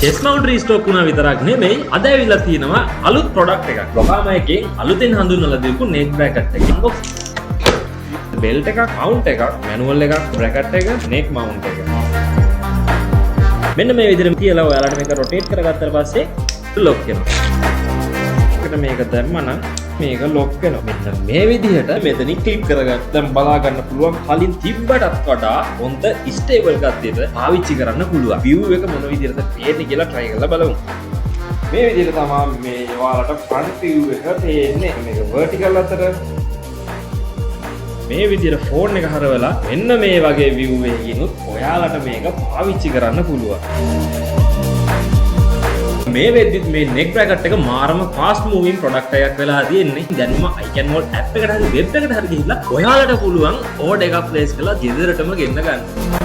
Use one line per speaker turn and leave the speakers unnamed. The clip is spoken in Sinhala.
chest mount restock වුණා විතරක් නෙමෙයි අද ඇවිල්ලා තියෙනවා අලුත් product එකක්. Brocama එකෙන් අලුතෙන් හඳුන්වලා දීපු neck bracket එක. belt එකක්, mount එකක්, manual එකක්, bracket එක, neck mount එක. මෙන්න මේ විදිහට කියලා ඔයාලට මේක rotate කරගත්තාට පස්සේ lock වෙනවා. ඒකට මේක දැම්මනම් මේක lock වෙනවා. මෙන්න මේ විදිහට මෙතනින් clip කරගන්න. දැන් බලා ගන්න පුළුවන් කලින් තිබ්බටත් වඩා හොඳ stable ගතියට පාවිච්චි කරන්න පුළුවන්. view එක මොන විදිහටද පේන්නේ කියලා try කරලා බලමු. මේ විදිහට තමයි මේ ඔයාලට front view එක පේන්නේ. මේක vertical අතර මේ විදිහට ෆෝන් එක හරවලා මෙන්න මේ වගේ view එකකිනුත් ඔයාලට මේක පාවිච්චි කරන්න පුළුවන්. මේ වෙද්දිත් මේ neck bracket එක මාරම fast moving product එකක් වෙලා තියෙන්නේ. දැන් මම iCanWall app එකට හරි web එකට හරි ගිහිල්ලා ඔයාලට පුළුවන් order එකක් place කරලා ගෙදරටම ගෙන්න ගන්න.